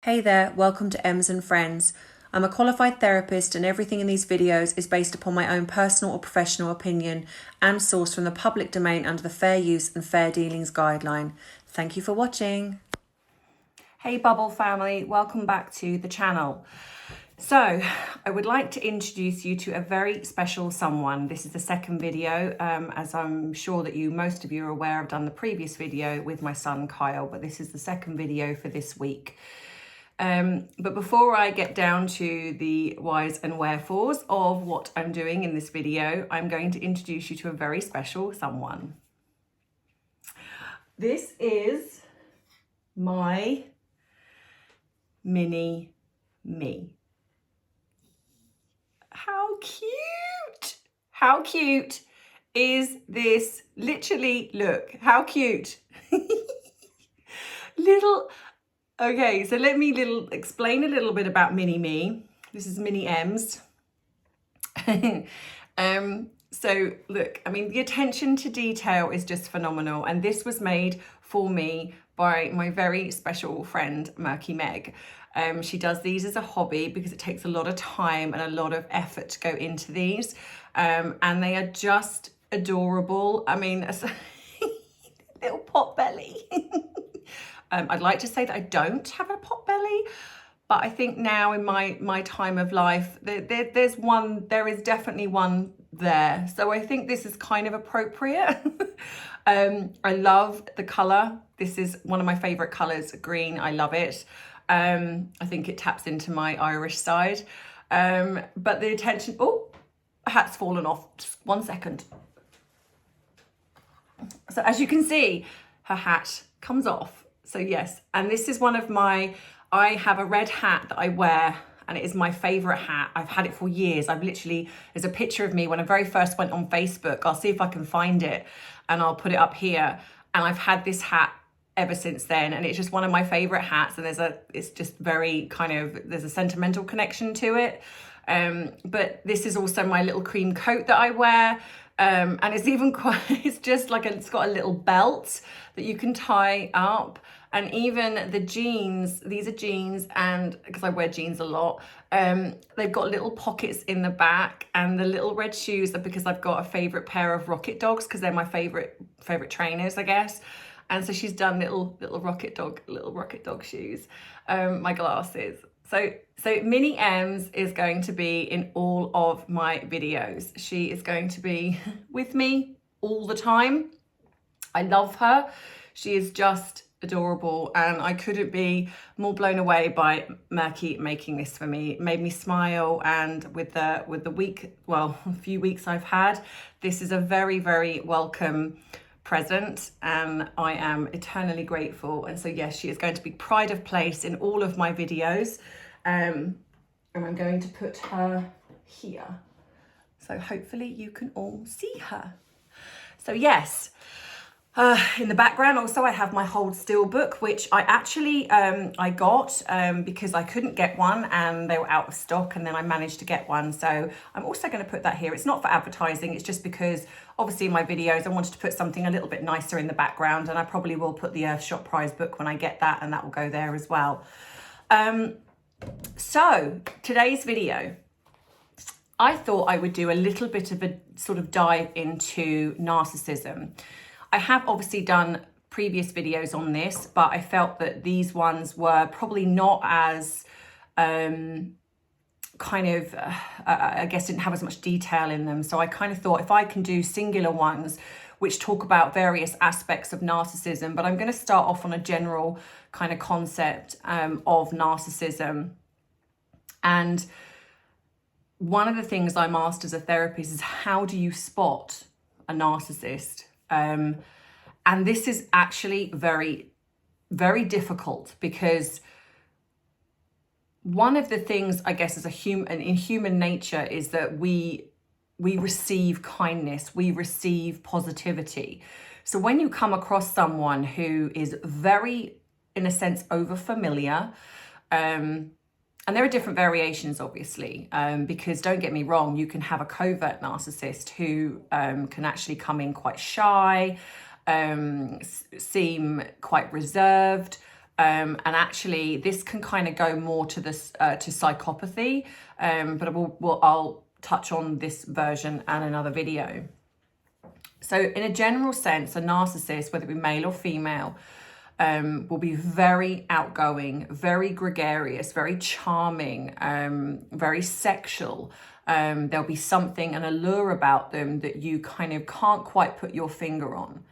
Hey there, welcome to Ems and Friends. I'm a qualified therapist and everything in these videos is based upon my own personal or professional opinion and sourced from the public domain under the Fair Use and Fair Dealings guideline. Thank you for watching. Hey Bubble family, welcome back to the channel. So I would like to introduce you to a very special someone. This is the second video, as I'm sure that most of you are aware. I've done the previous video with my son Kyle, but this is the second video for this week. But before I get down to the whys and wherefores of what I'm doing in this video, I'm going to introduce you to a very special someone. This is my mini me. How cute! How cute is this? Literally, look, how cute. Okay, so let me explain a little bit about Mini Me. This is Mini Ems. So look, I mean, the attention to detail is just phenomenal. And this was made for me by my very special friend, Murky Meg. She does these as a hobby because it takes a lot of time and a lot of effort to go into these. And they are just adorable. I mean, a little pot belly. I'd like to say that I don't have a pot belly, but I think now in my time of life, there is definitely one there. So I think this is kind of appropriate. I love the color. This is one of my favorite colors, green. I love it. I think it taps into my Irish side. But the attention, oh, hat's fallen off. Just 1 second. So as you can see, her hat comes off. So yes, and this is one of I have a red hat that I wear and it is my favorite hat. I've had it for years. There's a picture of me when I very first went on Facebook. I'll see if I can find it and I'll put it up here. And I've had this hat ever since then. And it's just one of my favorite hats. And it's just very there's a sentimental connection to it. But this is also my little cream coat that I wear. And it's got a little belt that you can tie up. And even the jeans, these are jeans, and because I wear jeans a lot, they've got little pockets in the back, and the little red shoes are because I've got a favorite pair of Rocket Dogs because they're my favorite trainers, I guess. And so she's done little Rocket Dog shoes, my glasses. So Mini Ems is going to be in all of my videos. She is going to be with me all the time. I love her. She is just adorable, and I couldn't be more blown away by Murky making this for me. It made me smile, and with the few weeks I've had, this is a very, very welcome present, and I am eternally grateful. And so yes, she is going to be pride of place in all of my videos, and I'm going to put her here, so hopefully you can all see her. So yes, in the background also I have my Hold Still book, which I actually I got because I couldn't get one and they were out of stock, and then I managed to get one. So I'm also going to put that here. It's not for advertising, it's just because obviously in my videos I wanted to put something a little bit nicer in the background, and I probably will put the Earth Shop prize book when I get that, and that will go there as well. So today's video, I thought I would do a little bit of a sort of dive into narcissism. I have obviously done previous videos on this, but I felt that these ones were probably not as I guess didn't have as much detail in them. So I kind of thought if I can do singular ones which talk about various aspects of narcissism, but I'm going to start off on a general kind of concept of narcissism. And one of the things I'm asked as a therapist is, how do you spot a narcissist? And this is actually very, very difficult, because one of the things, I guess, in human nature is that we receive kindness, we receive positivity. So when you come across someone who is very, in a sense, over familiar, and there are different variations, obviously, because don't get me wrong, you can have a covert narcissist who can actually come in quite shy, seem quite reserved, And actually, this can kind of go more to this to psychopathy, but I'll touch on this version and another video. So in a general sense, a narcissist, whether it be male or female, will be very outgoing, very gregarious, very charming, very sexual. There'll be something, an allure about them that you kind of can't quite put your finger on.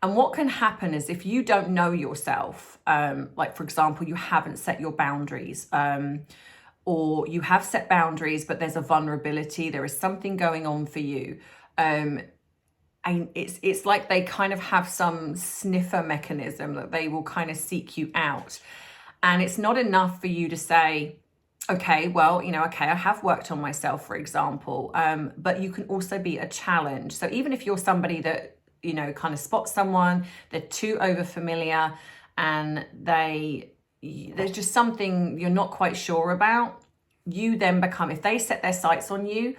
And what can happen is if you don't know yourself, like for example, you haven't set your boundaries, or you have set boundaries, but there's a vulnerability, there is something going on for you. And it's like they kind of have some sniffer mechanism that they will kind of seek you out. And it's not enough for you to say, okay, well, okay, I have worked on myself, for example, but you can also be a challenge. So even if you're somebody that, kind of spots someone, they're too over familiar and there's just something you're not quite sure about, you then become, if they set their sights on you,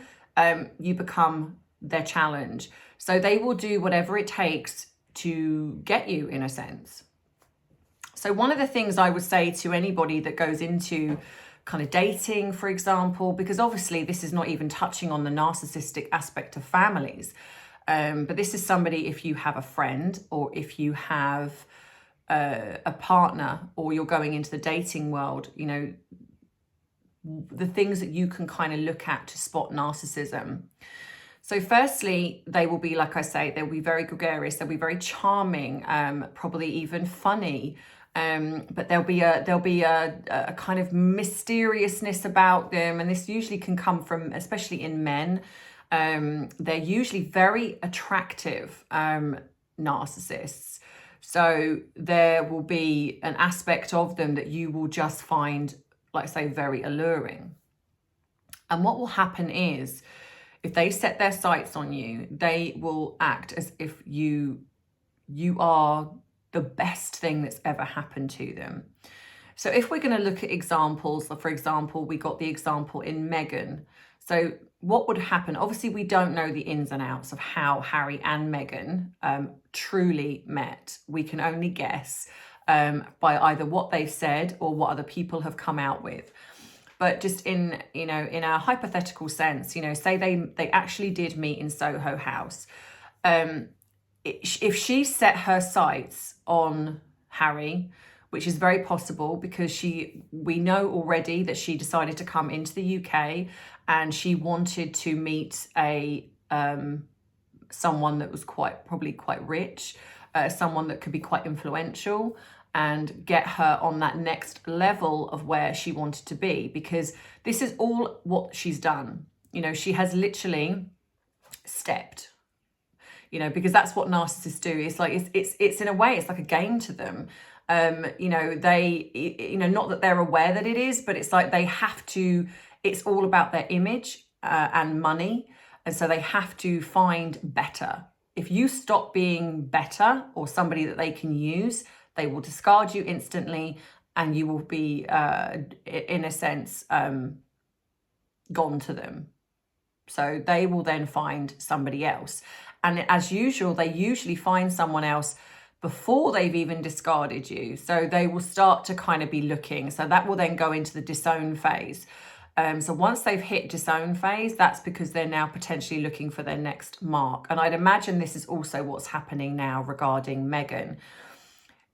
you become their challenge. So they will do whatever it takes to get you, in a sense. So one of the things I would say to anybody that goes into kind of dating, for example, because obviously this is not even touching on the narcissistic aspect of families, but this is somebody, if you have a friend or if you have a partner or you're going into the dating world, the things that you can kind of look at to spot narcissism. So firstly, they will be, like I say, they'll be very gregarious, they'll be very charming, probably even funny, but there'll be a kind of mysteriousness about them, and this usually can come from, especially in men, they're usually very attractive narcissists. So there will be an aspect of them that you will just find, like I say, very alluring. And what will happen is, if they set their sights on you, they will act as if you are the best thing that's ever happened to them. So if we're going to look at examples, for example, we got the example in Meghan. So what would happen? Obviously, we don't know the ins and outs of how Harry and Meghan truly met. We can only guess by either what they've said or what other people have come out with. But just in a hypothetical sense, say they actually did meet in Soho House. If she set her sights on Harry, which is very possible because we know already that she decided to come into the UK and she wanted to meet someone that was probably quite rich, someone that could be quite influential, and get her on that next level of where she wanted to be, because this is all what she's done. She has literally stepped, because that's what narcissists do. It's like, it's in a way, it's like a game to them. They, not that they're aware that it is, but it's like they have to, it's all about their image and money. And so they have to find better. If you stop being better or somebody that they can use, they will discard you instantly, and you will be, in a sense, gone to them. So they will then find somebody else. And as usual, they usually find someone else before they've even discarded you. So they will start to kind of be looking. So that will then go into the disown phase. So once they've hit disown phase, that's because they're now potentially looking for their next mark. And I'd imagine this is also what's happening now regarding Meghan.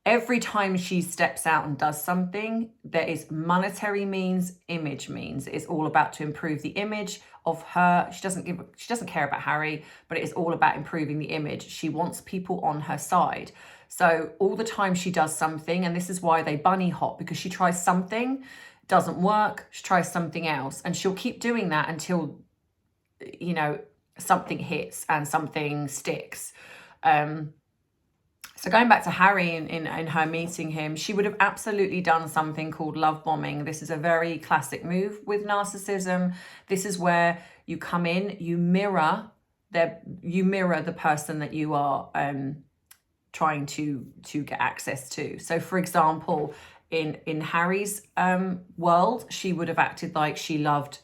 Every time she steps out and does something, there is monetary means, image means. It's all about to improve the image of her. She doesn't care about Harry, but it is all about improving the image. She wants people on her side. So all the time she does something, and this is why they bunny hop, because she tries something, doesn't work, she tries something else, and she'll keep doing that until, something hits and something sticks. So going back to Harry in her meeting him, she would have absolutely done something called love bombing. This is a very classic move with narcissism. This is where you come in, you mirror the person that you are trying to get access to. So for example, in Harry's world, she would have acted like she loved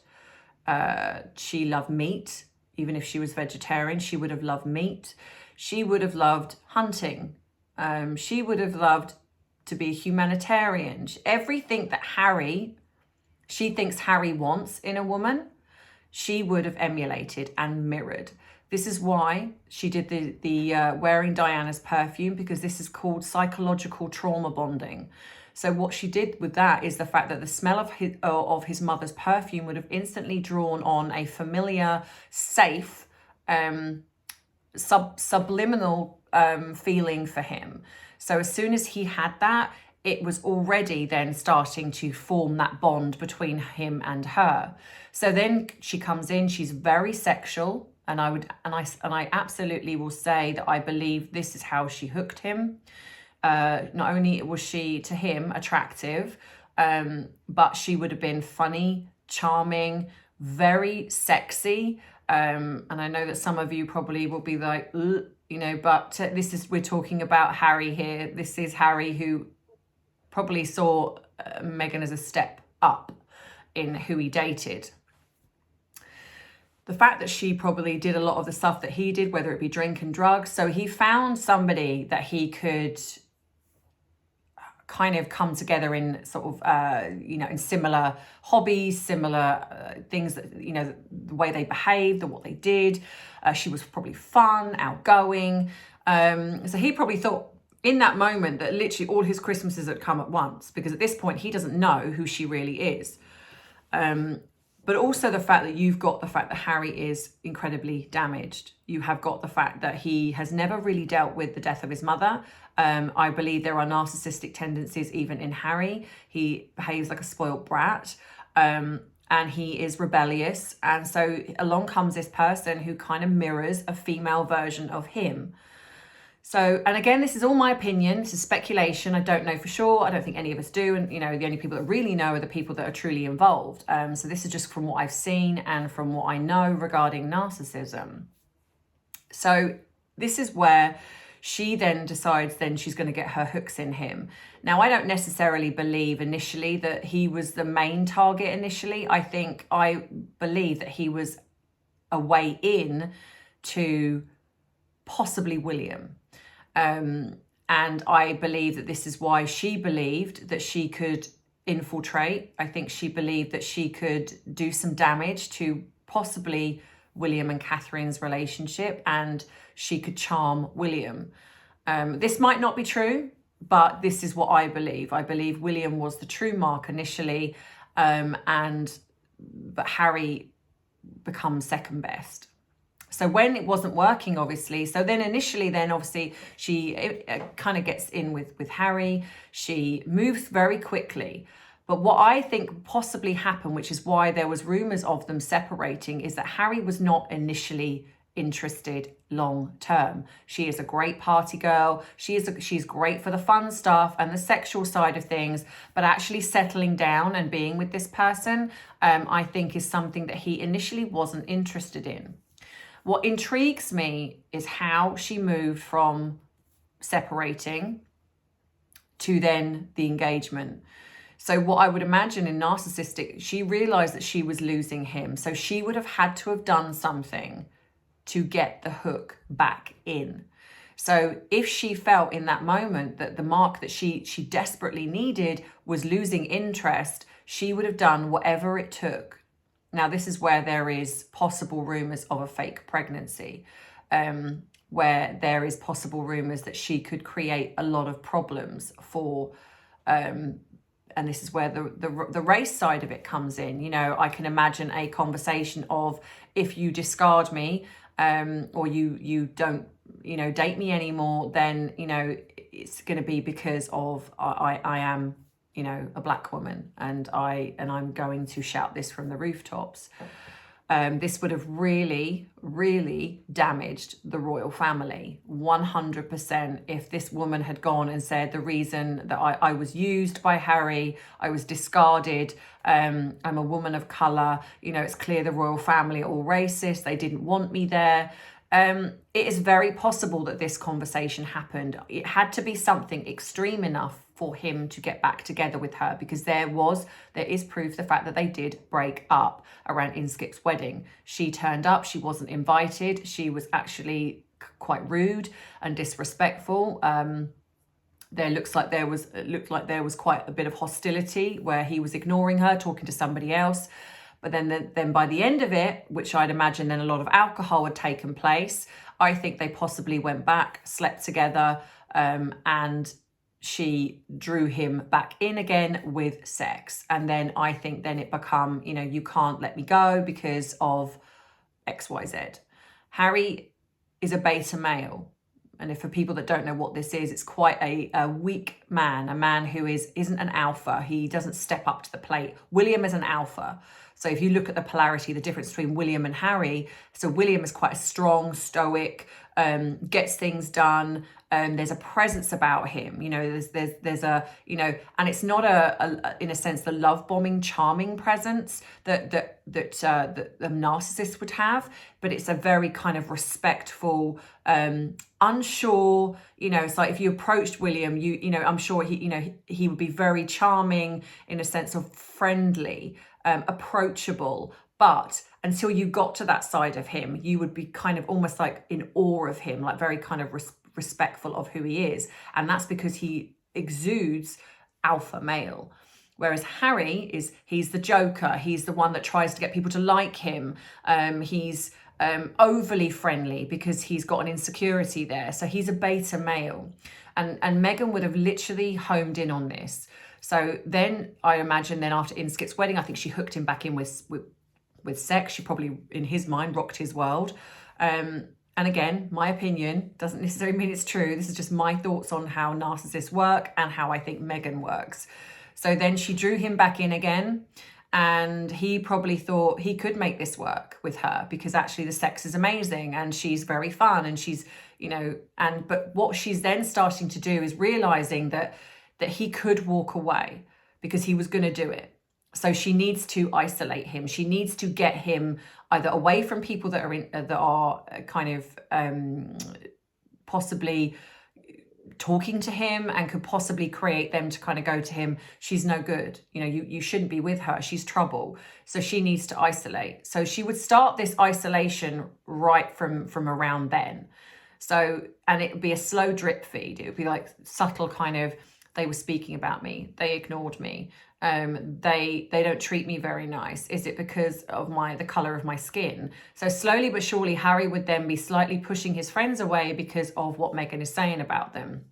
meat. Even if she was vegetarian, she would have loved meat. She would have loved hunting. She would have loved to be a humanitarian. Everything that she thinks Harry wants in a woman, she would have emulated and mirrored. This is why she did the wearing Diana's perfume, because this is called psychological trauma bonding. So what she did with that is the fact that the smell of his mother's perfume would have instantly drawn on a familiar, safe, subliminal feeling for him. So as soon as he had that, it was already then starting to form that bond between him and her. So then she comes in, she's very sexual, and I absolutely will say that I believe this is how she hooked him. Not only was she to him attractive, but she would have been funny, charming, very sexy. And I know that some of you probably will be like, ugh, you know, but we're talking about Harry here. This is Harry who probably saw Meghan as a step up in who he dated. The fact that she probably did a lot of the stuff that he did, whether it be drink and drugs. So he found somebody that he could kind of come together in sort of, in similar hobbies, similar things that, the way they behaved, what they did. She was probably fun, outgoing. So he probably thought in that moment that literally all his Christmases had come at once, because at this point he doesn't know who she really is. But also the fact that you've got the fact that Harry is incredibly damaged. You have got the fact that he has never really dealt with the death of his mother. I believe there are narcissistic tendencies even in Harry. He behaves like a spoiled brat, and he is rebellious. And so along comes this person who kind of mirrors a female version of him. So, and again, this is all my opinion. This is speculation. I don't know for sure. I don't think any of us do. And, the only people that really know are the people that are truly involved. So this is just from what I've seen and from what I know regarding narcissism. So this is where she then decides she's going to get her hooks in him. Now, I don't necessarily believe initially that he was the main target initially. I believe that he was a way in to possibly William. And I believe that this is why she believed that she could infiltrate. I think she believed that she could do some damage to possibly William and Catherine's relationship, and she could charm William. This might not be true, but this is what I believe. I believe William was the true mark initially, but Harry becomes second best. So when it wasn't working, obviously, obviously she kind of gets in with Harry. She moves very quickly. But what I think possibly happened, which is why there was rumors of them separating, is that Harry was not initially interested long term. She is a great party girl. She's great for the fun stuff and the sexual side of things, but actually settling down and being with this person, I think is something that he initially wasn't interested in. What intrigues me is how she moved from separating to then the engagement. So what I would imagine in narcissistic, she realized that she was losing him. So she would have had to have done something to get the hook back in. So if she felt in that moment that the mark that she desperately needed was losing interest, she would have done whatever it took. Now, this is where there is possible rumors of a fake pregnancy, where there is possible rumors that she could create a lot of problems for, and this is where the race side of it comes in. I can imagine a conversation of, if you discard me, or you don't, date me anymore, then, it's going to be because of I am, a black woman, and I'm going to shout this from the rooftops. This would have really, really damaged the royal family, 100%. If this woman had gone and said the reason that I was used by Harry, I was discarded, I'm a woman of colour, it's clear the royal family are all racist, they didn't want me there. It is very possible that this conversation happened. It had to be something extreme enough for him to get back together with her, because there is proof, the fact that they did break up around Inskip's wedding. She turned up, she wasn't invited, she was actually quite rude and disrespectful. it looked like there was quite a bit of hostility where he was ignoring her, talking to somebody else. But then by the end of it, which I'd imagine then a lot of alcohol had taken place, I think they possibly went back, slept together, and she drew him back in again with sex. And then I think then it become, you know, you can't let me go because of XYZ. Harry is a beta male. And if for people that don't know what this is, it's quite a weak man, a man who isn't an alpha. He doesn't step up to the plate. William is an alpha. So if you look at the polarity, the difference between William and Harry, so William is quite a strong, stoic, gets things done. There's a presence about him, you know, there's a, you know, and it's not in a sense, the love bombing, charming presence that a narcissist would have, but it's a very kind of respectful, unsure, you know, it's like if you approached William, you know, I'm sure he would be very charming in a sense of friendly, approachable, but until you got to that side of him, you would be kind of almost like in awe of him, like very kind of respectful of who he is. And that's because he exudes alpha male. Whereas Harry he's the joker. He's the one that tries to get people to like him. He's overly friendly because he's got an insecurity there. So he's a beta male. And Meghan would have literally homed in on this. So then I imagine then after Inskip's wedding, I think she hooked him back in with sex. She probably, in his mind, rocked his world. And again, my opinion doesn't necessarily mean it's true. This is just my thoughts on how narcissists work and how I think Meghan works. So then she drew him back in again. And he probably thought he could make this work with her because actually the sex is amazing and she's very fun and she's, you know, but what she's then starting to do is realizing that he could walk away because he was going to do it. So she needs to isolate him. She needs to get him either away from people that are kind of possibly talking to him and could possibly create them to kind of go to him. She's no good. You know, you shouldn't be with her. She's trouble. So she needs to isolate. So she would start this isolation right from around then. So, and it would be a slow drip feed. It would be like subtle kind of, they were speaking about me. They ignored me. They don't treat me very nice. Is it because of the color of my skin? So slowly but surely, Harry would then be slightly pushing his friends away because of what Meghan is saying about them.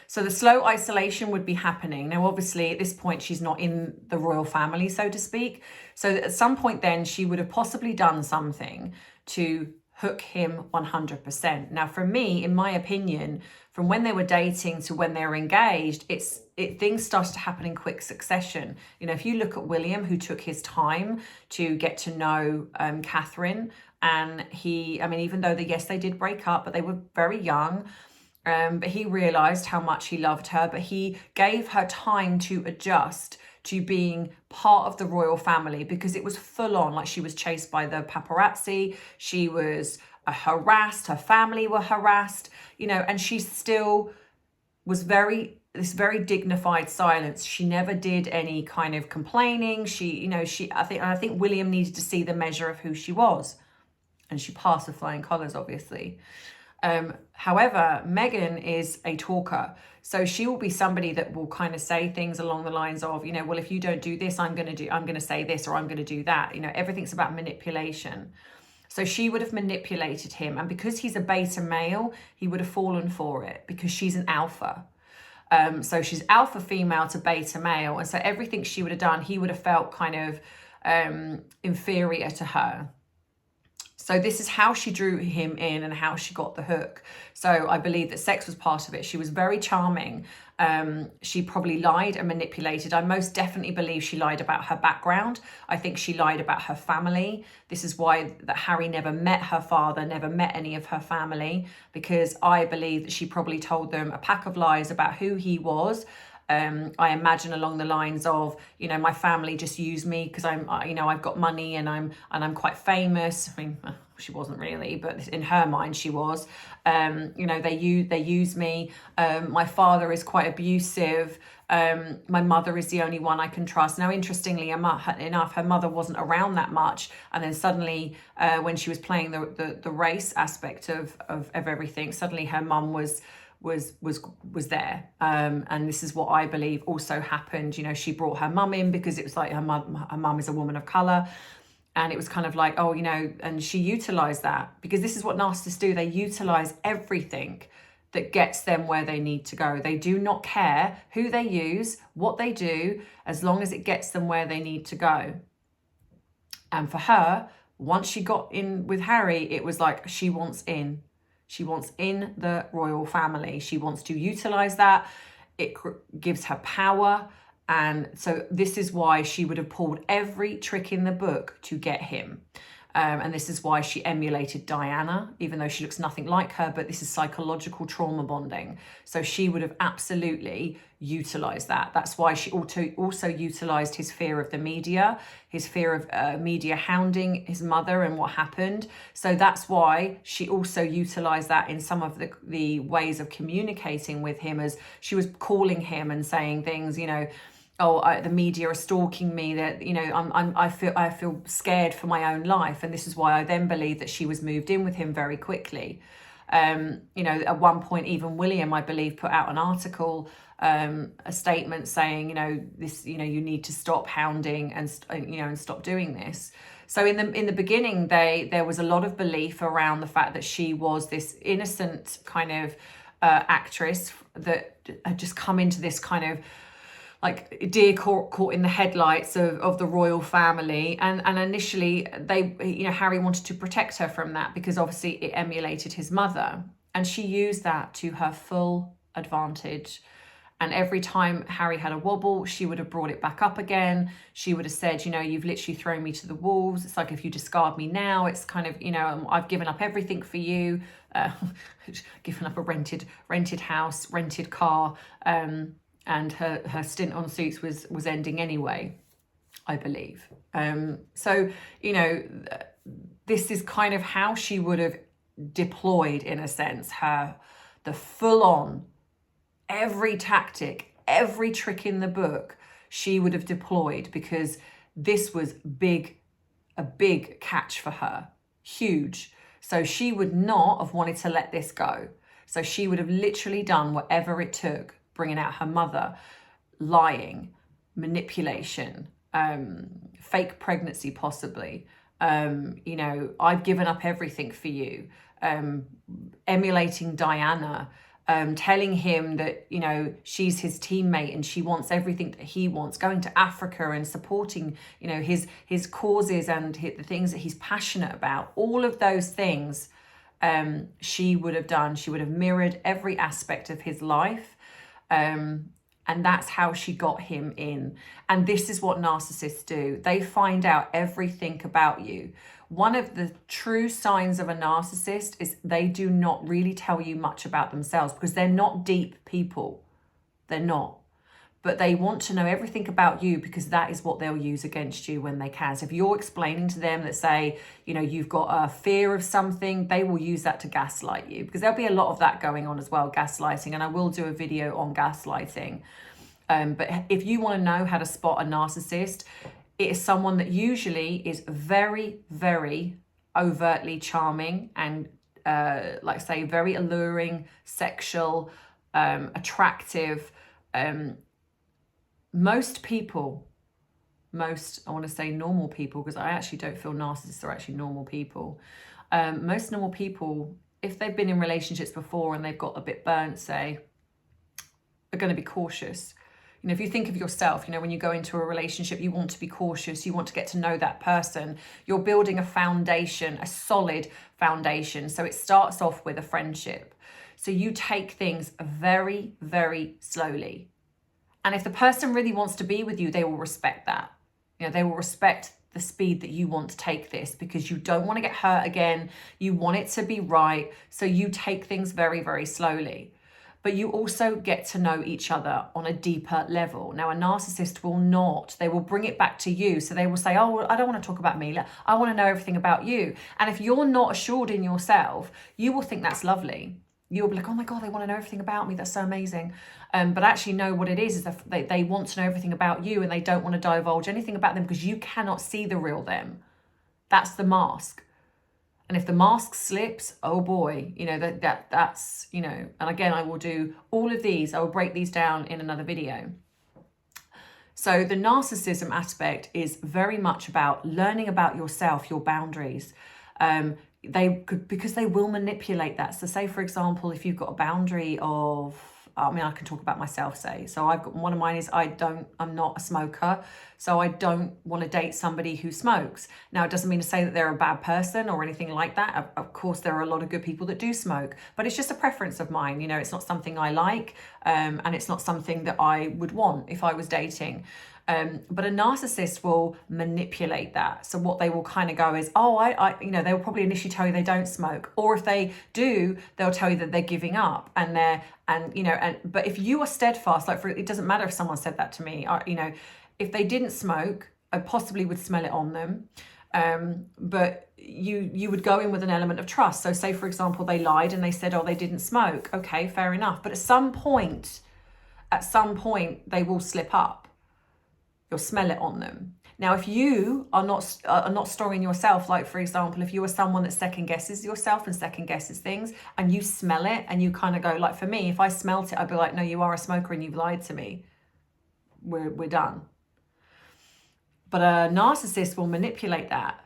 So the slow isolation would be happening. Now, obviously, at this point, she's not in the royal family, so to speak. So at some point then, she would have possibly done something to hook him 100%. Now, for me, in my opinion, from when they were dating to when they were engaged, things started to happen in quick succession. You know, if you look at William, who took his time to get to know Catherine, and even though they did break up, but they were very young, but he realized how much he loved her, but he gave her time to adjust to being part of the royal family because it was full on, like she was chased by the paparazzi, she was harassed, her family were harassed, you know, and she still was this very dignified silence. She never did any kind of complaining. I think William needed to see the measure of who she was, and she passed with flying colours, obviously. However, Meghan is a talker. So she will be somebody that will kind of say things along the lines of, you know, well, if you don't do this, I'm going to say this, or I'm going to do that. You know, everything's about manipulation. So she would have manipulated him. And because he's a beta male, he would have fallen for it because she's an alpha. So she's alpha female to beta male. And so everything she would have done, he would have felt kind of inferior to her. So this is how she drew him in and how she got the hook. So I believe that sex was part of it. She was very charming. She probably lied and manipulated. I most definitely believe she lied about her background. I think she lied about her family. This is why that Harry never met her father, never met any of her family, because I believe that she probably told them a pack of lies about who he was. I imagine along the lines of, you know, my family just use me because I've got money and I'm quite famous. I mean, she wasn't really, but in her mind she was. You know, they use me. My father is quite abusive. My mother is the only one I can trust. Now, interestingly enough, her mother wasn't around that much, and then suddenly, when she was playing the race aspect of everything, suddenly her mum was was there. And this is what I believe also happened. You know, she brought her mum in because it was like her mum is a woman of color. And it was kind of like, oh, you know, and she utilized that, because this is what narcissists do. They utilize everything that gets them where they need to go. They do not care who they use, what they do, as long as it gets them where they need to go. And for her, once she got in with Harry, it was like she wants in. She wants in the royal family. She wants to utilize that. It gives her power. And so this is why she would have pulled every trick in the book to get him. And this is why she emulated Diana, even though she looks nothing like her, but this is psychological trauma bonding. So she would have absolutely utilized that. That's why she also utilized his fear of the media, his fear of media hounding his mother and what happened. So that's why she also utilized that in some of the ways of communicating with him, as she was calling him and saying things, you know, oh, the media are stalking me, that, you know, I feel scared for my own life. And this is why I then believe that she was moved in with him very quickly. You know, at one point, even William, I believe, put out an article, a statement saying, you know, this, you know, you need to stop hounding and, you know, and stop doing this. So in the beginning, there was a lot of belief around the fact that she was this innocent kind of actress that had just come into this kind of like deer caught in the headlights of the royal family. And initially you know, Harry wanted to protect her from that, because obviously it emulated his mother. And she used that to her full advantage. And every time Harry had a wobble, she would have brought it back up again. She would have said, you know, you've literally thrown me to the wolves. It's like, if you discard me now, it's kind of, you know, I've given up everything for you. Given up a rented house, rented car, and her stint on Suits was ending anyway, I believe. So, you know, this is kind of how she would have deployed, in a sense, the full-on, every tactic, every trick in the book, she would have deployed, because this was a big catch for her, huge. So she would not have wanted to let this go. So she would have literally done whatever it took, bringing out her mother, lying, manipulation, fake pregnancy possibly, you know, I've given up everything for you, emulating Diana, telling him that, you know, she's his teammate and she wants everything that he wants, going to Africa and supporting, you know, his causes and the things that he's passionate about. All of those things she would have done. She would have mirrored every aspect of his life. And that's how she got him in. And this is what narcissists do. They find out everything about you. One of the true signs of a narcissist is they do not really tell you much about themselves, because they're not deep people. They're not. But they want to know everything about you, because that is what they'll use against you when they can. So if you're explaining to them that, say, you know, you've got a fear of something, they will use that to gaslight you, because there'll be a lot of that going on as well, gaslighting. And I will do a video on gaslighting. But if you want to know how to spot a narcissist, it is someone that usually is very, very overtly charming and, like say, very alluring, sexual, attractive. Most people, I want to say normal people, because I actually don't feel narcissists are actually normal people. Most normal people, if they've been in relationships before and they've got a bit burnt, say, are going to be cautious. You know, if you think of yourself, you know, when you go into a relationship, you want to be cautious. You want to get to know that person. You're building a foundation, a solid foundation. So it starts off with a friendship. So you take things very, very slowly. And if the person really wants to be with you, they will respect that. You know, they will respect the speed that you want to take this, because you don't want to get hurt again. You want it to be right. So you take things very, very slowly. But you also get to know each other on a deeper level. Now, a narcissist will not. They will bring it back to you. So they will say, oh, well, I don't want to talk about me. I want to know everything about you. And if you're not assured in yourself, you will think that's lovely. You'll be like, oh my God, they want to know everything about me. That's so amazing. But actually, no, what it is that they want to know everything about you, and they don't want to divulge anything about them, because you cannot see the real them. That's the mask. And if the mask slips, oh boy, you know, that's, you know, and again, I will do all of these. I will break these down in another video. So the narcissism aspect is very much about learning about yourself, your boundaries. Because they will manipulate that. So say, for example, if you've got a boundary of, I mean, I can talk about myself, say. So I've got, one of mine is I'm not a smoker. So I don't want to date somebody who smokes. Now, it doesn't mean to say that they're a bad person or anything like that. Of course, there are a lot of good people that do smoke, but it's just a preference of mine. You know, it's not something I like, and it's not something that I would want if I was dating. But a narcissist will manipulate that. So what they will kind of go is, oh, you know, they'll probably initially tell you they don't smoke, or if they do, they'll tell you that they're giving up, but if you are steadfast, like it doesn't matter if someone said that to me, you know, if they didn't smoke, I possibly would smell it on them. But you would go in with an element of trust. So say, for example, they lied and they said, oh, they didn't smoke. Okay, fair enough. But at some point, they will slip up. You'll smell it on them. Now, if you are not strong in yourself, like for example, if you are someone that second guesses yourself and second guesses things, and you smell it and you kind of go, like for me, if I smelt it, I'd be like, no, you are a smoker and you've lied to me. We're done. But a narcissist will manipulate that.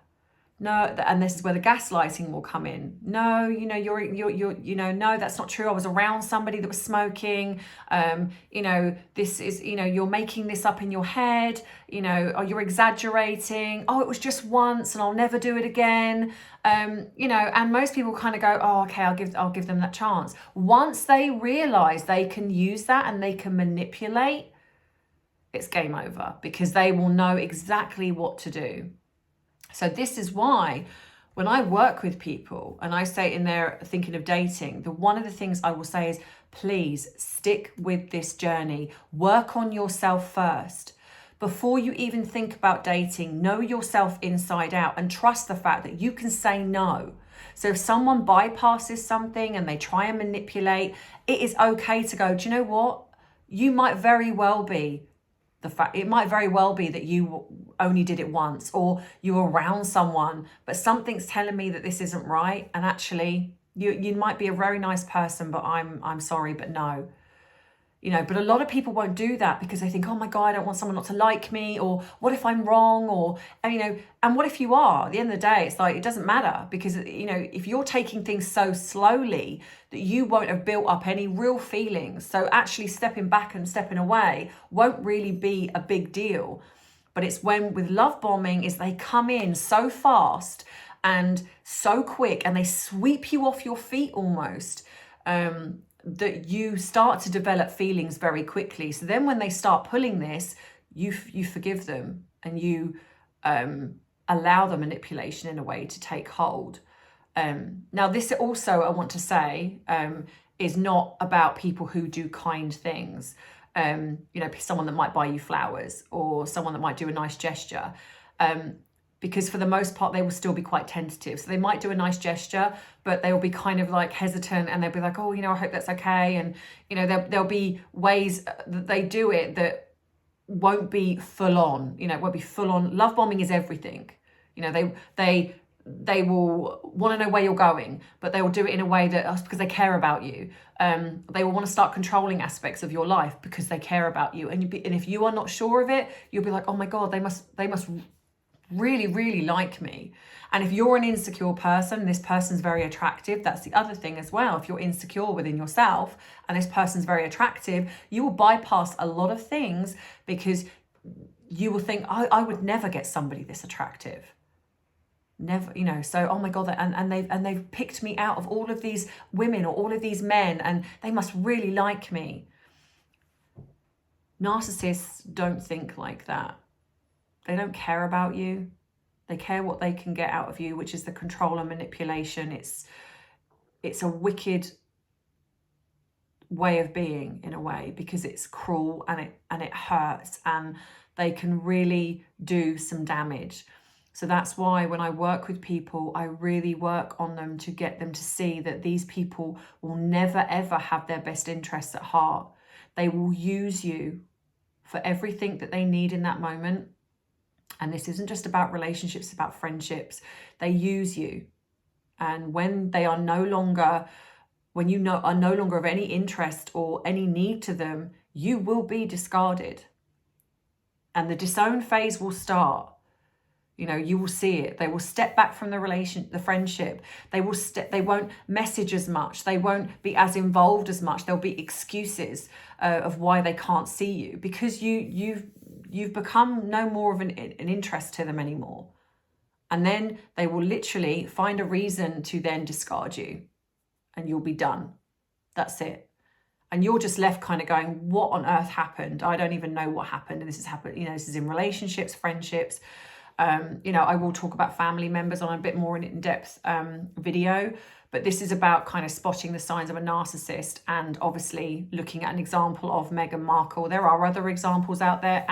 No, and this is where the gaslighting will come in. No, you know, you're you know, no, that's not true. I was around somebody that was smoking. You know, this is, you know, you're making this up in your head. You know, or you're exaggerating. Oh, it was just once, and I'll never do it again. You know, and most people kind of go, oh, okay, I'll give them that chance. Once they realize they can use that and they can manipulate, it's game over, because they will know exactly what to do. So this is why when I work with people and I say in there thinking of dating, one of the things I will say is, please stick with this journey. Work on yourself first. Before you even think about dating, know yourself inside out and trust the fact that you can say no. So if someone bypasses something and they try and manipulate, it is okay to go, do you know what? You might very well be it might very well be that you only did it once, or you were around someone, but something's telling me that this isn't right. And actually you might be a very nice person, but I'm sorry, but no. You know, but a lot of people won't do that because they think, oh my God, I don't want someone not to like me, or what if I'm wrong, or, and, you know, and what if you are? At the end of the day, it's like, it doesn't matter, because, you know, if you're taking things so slowly that you won't have built up any real feelings. So actually stepping back and stepping away won't really be a big deal. But it's when with love bombing is they come in so fast and so quick and they sweep you off your feet almost, that you start to develop feelings very quickly. So then when they start pulling this, you forgive them and you allow the manipulation in a way to take hold. Now this also, I want to say, is not about people who do kind things. You know, someone that might buy you flowers or someone that might do a nice gesture. Because for the most part, they will still be quite tentative. So they might do a nice gesture, but they'll be kind of like hesitant, and they'll be like, oh, you know, I hope that's okay. And, you know, there'll be ways that they do it that won't be full on, you know, it won't be full on. Love bombing is everything. You know, they will want to know where you're going, but they will do it in a way that, because they care about you. They will want to start controlling aspects of your life because they care about you. And if you are not sure of it, you'll be like, oh my God, they must really, really like me. And if you're an insecure person, this person's very attractive. That's the other thing as well. If you're insecure within yourself and this person's very attractive, you will bypass a lot of things because you will think, I would never get somebody this attractive. Never, you know, so, oh my God, and they've picked me out of all of these women or all of these men, and they must really like me. Narcissists don't think like that. They don't care about you. They care what they can get out of you, which is the control and manipulation. It's a wicked way of being, in a way, because it's cruel and it hurts, and they can really do some damage. So that's why when I work with people, I really work on them to get them to see that these people will never, ever have their best interests at heart. They will use you for everything that they need in that moment. And this isn't just about relationships, it's about friendships. They use you. And when they are no longer, when you are no longer of any interest or any need to them, you will be discarded. And the disown phase will start. You know, you will see it. They will step back from the friendship. They won't message as much. They won't be as involved as much. There'll be excuses of why they can't see you, because you've become no more of an interest to them anymore. And then they will literally find a reason to then discard you, and you'll be done. That's it. And you're just left kind of going, what on earth happened? I don't even know what happened. And this has happened, you know, this is in relationships, friendships. You know, I will talk about family members on a bit more in-depth video, but this is about kind of spotting the signs of a narcissist, and obviously looking at an example of Meghan Markle. There are other examples out there.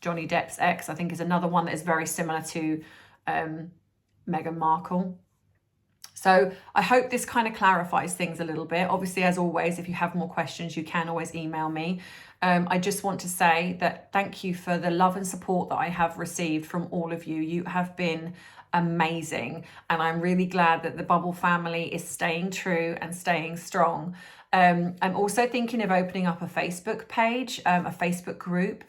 Johnny Depp's ex, I think, is another one that is very similar to Meghan Markle. So I hope this kind of clarifies things a little bit. Obviously, as always, if you have more questions, you can always email me. I just want to say that thank you for the love and support that I have received from all of you. You have been amazing. And I'm really glad that the Bubble family is staying true and staying strong. I'm also thinking of opening up a Facebook page, a Facebook group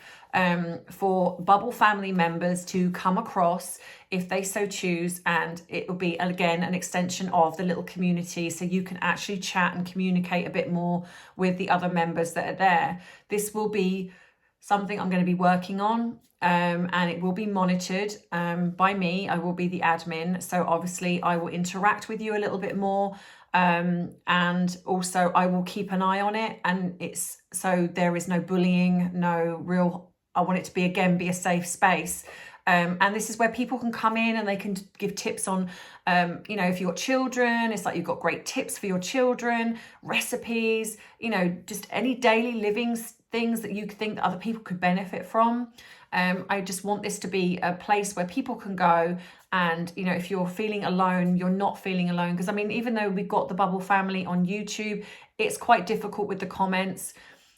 for Bubble family members to come across if they so choose, and it will be, again, an extension of the little community, so you can actually chat and communicate a bit more with the other members that are there. This will be something I'm going to be working on, and it will be monitored by me. I will be the admin, so obviously I will interact with you a little bit more. And also I will keep an eye on it, and it's so there is no bullying, no real, I want it to be, again, be a safe space. And this is where people can come in and they can give tips on, you know, if you've got children, it's like you've got great tips for your children, recipes, you know, just any daily living things that you think that other people could benefit from. I just want this to be a place where people can go and, you know, if you're feeling alone, you're not feeling alone. Because, I mean, even though we've got the Bubble family on YouTube, it's quite difficult with the comments.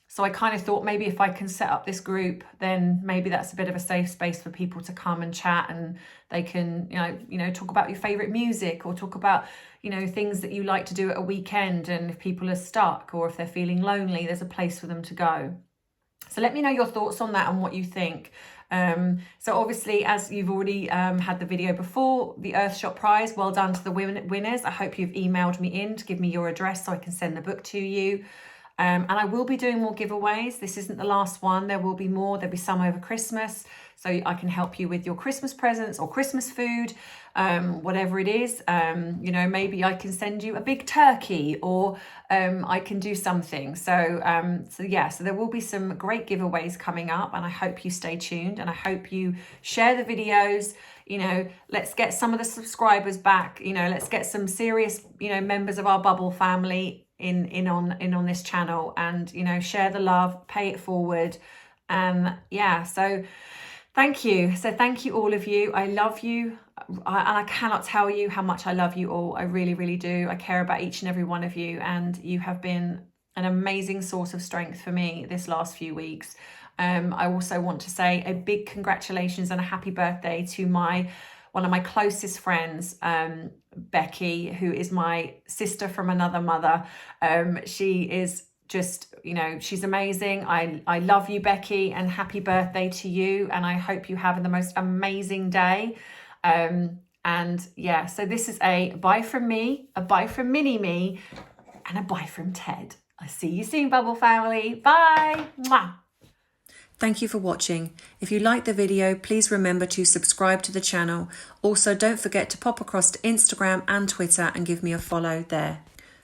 So I kind of thought maybe if I can set up this group, then maybe that's a bit of a safe space for people to come and chat, and they can, you know, talk about your favorite music, or talk about, you know, things that you like to do at a weekend. And if people are stuck or if they're feeling lonely, there's a place for them to go. So let me know your thoughts on that and what you think. So obviously, as you've already had the video before, the Earthshot prize, well done to the winners. I hope you've emailed me in to give me your address so I can send the book to you. And I will be doing more giveaways. This isn't the last one. There will be more. There'll be some over Christmas. So I can help you with your Christmas presents or Christmas food, whatever it is. You know, maybe I can send you a big turkey, or I can do something. So yeah, so there will be some great giveaways coming up, and I hope you stay tuned, and I hope you share the videos. You know, let's get some of the subscribers back. You know, let's get some serious, you know, members of our Bubble family in on this channel, and, you know, share the love, pay it forward. And yeah, so thank you. So thank you, all of you. I love you. And I cannot tell you how much I love you all. I really, really do. I care about each and every one of you, and you have been an amazing source of strength for me this last few weeks. I also want to say a big congratulations and a happy birthday to one of my closest friends, Becky, who is my sister from another mother. She is just, you know, she's amazing. I love you, Becky, and happy birthday to you. And I hope you have the most amazing day. And yeah, so this is a bye from me, a bye from Mini Me, and a bye from Ted. I'll see you soon, Bubble family. Bye. Mwah. Thank you for watching. If you liked the video, please remember to subscribe to the channel. Also, don't forget to pop across to Instagram and Twitter and give me a follow there.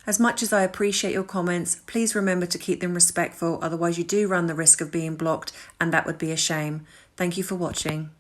As much as I appreciate your comments, please remember to keep them respectful, otherwise you do run the risk of being blocked, and that would be a shame. Thank you for watching.